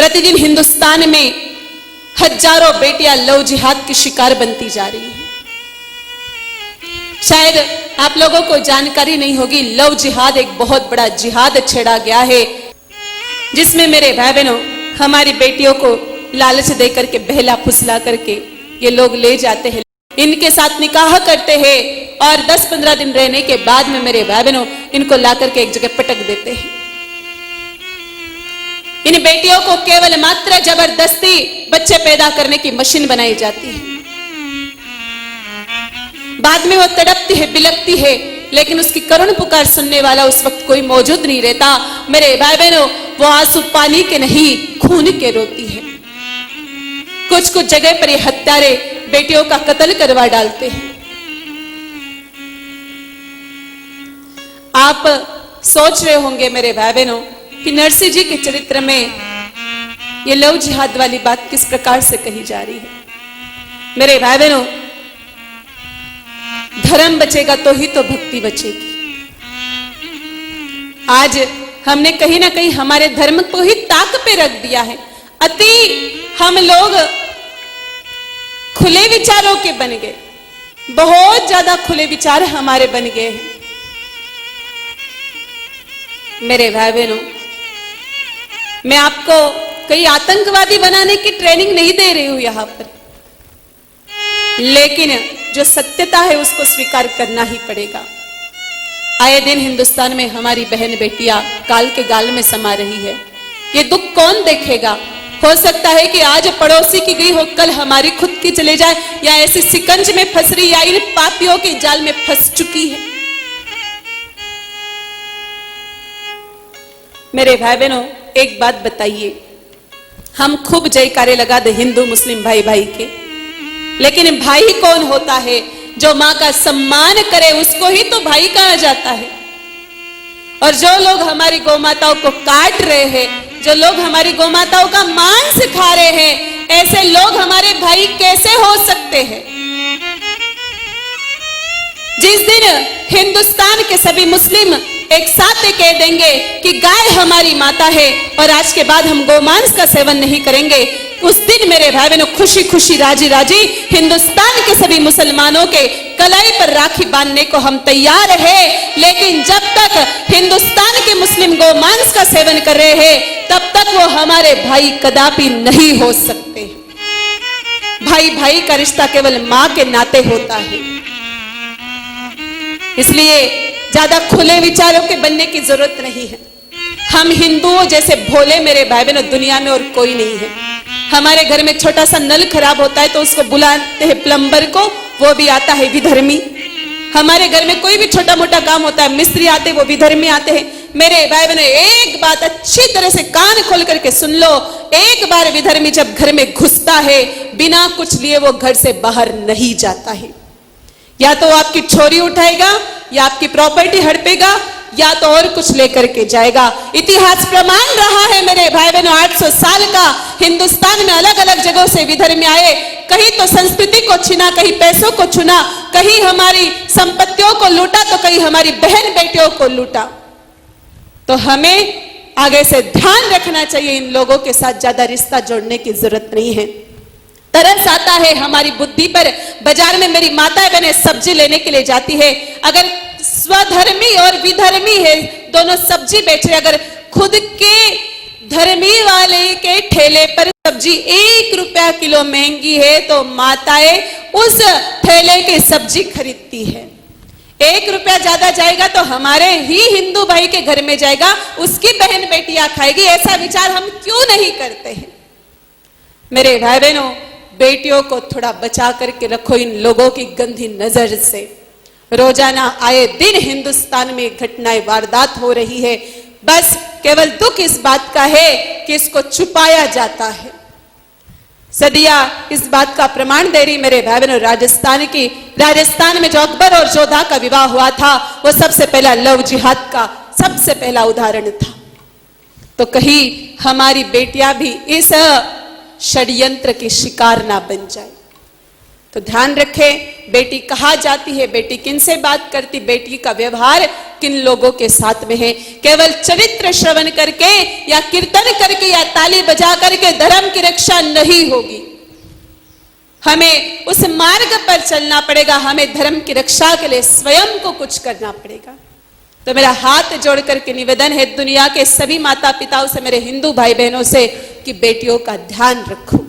प्रतिदिन हिंदुस्तान में हजारों बेटियां लव जिहाद की शिकार बनती जा रही हैं। शायद आप लोगों को जानकारी नहीं होगी, लव जिहाद एक बहुत बड़ा जिहाद छेड़ा गया है, जिसमें मेरे भाई बहनों हमारी बेटियों को लालच देकर के बहला फुसला करके ये लोग ले जाते हैं, इनके साथ निकाह करते हैं और 10-15 दिन रहने के बाद में मेरे भाई बहनों इनको ला करके एक जगह पटक देते हैं। इन बेटियों को केवल मात्र जबरदस्ती बच्चे पैदा करने की मशीन बनाई जाती है। बाद में वो तड़पती है, बिलखती है, लेकिन उसकी करुण पुकार सुनने वाला उस वक्त कोई मौजूद नहीं रहता। मेरे भाई बहनों वो आंसू पानी के नहीं खून के रोती है। कुछ कुछ जगह पर ये हत्यारे बेटियों का कत्ल करवा डालते हैं। आप सोच रहे होंगे मेरे भाई बहनों कि नरसिंह जी के चरित्र में ये लव जिहाद वाली बात किस प्रकार से कही जा रही है। मेरे भाई बहनों धर्म बचेगा तो ही तो भक्ति बचेगी। आज हमने कहीं ना कहीं हमारे धर्म को ही ताक पे रख दिया है। अति हम लोग खुले विचारों के बन गए, बहुत ज्यादा खुले विचार हमारे बन गए हैं। मेरे भाई बहनों मैं आपको कई आतंकवादी बनाने की ट्रेनिंग नहीं दे रही हूं यहां पर, लेकिन जो सत्यता है उसको स्वीकार करना ही पड़ेगा। आए दिन हिंदुस्तान में हमारी बहन बेटियां काल के गाल में समा रही है। ये दुख कौन देखेगा? हो सकता है कि आज पड़ोसी की गई हो, कल हमारी खुद की चले जाए, या ऐसी सिकंज में फंस रही या इन पापियों के जाल में फंस चुकी है। मेरे भाई बहनों एक बात बताइए, हम खूब जयकारे लगा दे हिंदू मुस्लिम भाई भाई के, लेकिन भाई कौन होता है? जो मां का सम्मान करे उसको ही तो भाई कहा जाता है। और जो लोग हमारी गौमाताओं को काट रहे हैं, जो लोग हमारी गौमाताओं का मांस खा रहे हैं, ऐसे लोग हमारे भाई कैसे हो सकते हैं? जिस दिन हिंदुस्तान के सभी मुस्लिम एक साथ कह देंगे कि गाय हमारी माता है और आज के बाद हम गोमांस का सेवन नहीं करेंगे, उस दिन मेरे भाई बहनों खुशी खुशी राजी राजी हिंदुस्तान के सभी मुसलमानों के कलाई पर राखी बांधने को हम तैयार हैं। लेकिन जब तक हिंदुस्तान के मुस्लिम गोमांस का सेवन कर रहे हैं तब तक वो हमारे भाई कदापि नहीं हो सकते। भाई भाई का रिश्ता केवल मां के नाते होता है। इसलिए ज्यादा खुले विचारों के बनने की जरूरत नहीं है। हम हिंदुओं जैसे भोले मेरे भाई बहनों दुनिया में और कोई नहीं है। हमारे घर में छोटा सा नल खराब होता है तो उसको बुलाते हैं प्लम्बर को, वो भी आता है विधर्मी। हमारे घर में कोई भी छोटा मोटा काम होता है, मिस्त्री आते वो विधर्मी आते हैं। मेरे भाई बहनों एक बात अच्छी तरह से कान खोल करके सुन लो, एक बार विधर्मी जब घर में घुसता है बिना कुछ लिए वो घर से बाहर नहीं जाता है। या तो आपकी छोरी उठाएगा, या आपकी प्रॉपर्टी हड़पेगा, या तो और कुछ लेकर के जाएगा। इतिहास प्रमाण रहा है मेरे भाई बहनों, 800 साल का हिंदुस्तान में अलग अलग जगहों से विधर्मी आए, कहीं तो संस्कृति को छीना, कहीं पैसों को छूना, कहीं हमारी संपत्तियों को लूटा, तो कहीं हमारी बहन बेटियों को लूटा। तो हमें आगे से ध्यान रखना चाहिए, इन लोगों के साथ ज्यादा रिश्ता जोड़ने की जरूरत नहीं है। तरस आता है हमारी बुद्धि पर। बाजार में मेरी माताएं बहनें सब्जी लेने के लिए जाती है, अगर स्वधर्मी और विधर्मी है दोनों सब्जी बेच रहे, अगर खुद के धर्मी वाले के ठेले पर सब्जी 1 रुपया किलो महंगी है तो माताएं उस ठेले की सब्जी खरीदती है। 1 रुपया ज्यादा जाएगा तो हमारे ही हिंदू भाई के घर में जाएगा, उसकी बहन बेटियां खाएगी। ऐसा विचार हम क्यों नहीं करते हैं? मेरे भाई बहनों बेटियों को थोड़ा बचा करके रखो इन लोगों की गंदी नजर से। रोजाना आए दिन हिंदुस्तान में घटनाएं वारदात हो रही है, बस केवल दुख इस बात का है कि इसको छुपाया जाता है। सदिया इस बात का प्रमाण दे रही मेरे भाई बहनों, राजस्थान में जो अकबर और जोधा का विवाह हुआ था वो सबसे पहला लव जिहाद का सबसे पहला उदाहरण था। तो कहीं हमारी बेटियां भी इस षड्यंत्र की शिकार ना बन जाए। तो ध्यान रखें, बेटी कहाँ जाती है, बेटी किन से बात करती, बेटी का व्यवहार किन लोगों के साथ में है। केवल चरित्र श्रवण करके या कीर्तन करके या ताली बजा करके धर्म की रक्षा नहीं होगी। हमें उस मार्ग पर चलना पड़ेगा, हमें धर्म की रक्षा के लिए स्वयं को कुछ करना पड़ेगा। तो मेरा हाथ जोड़ करके निवेदन है दुनिया के सभी माता पिताओं से, मेरे हिंदू भाई बहनों से, कि बेटियों का ध्यान रखो।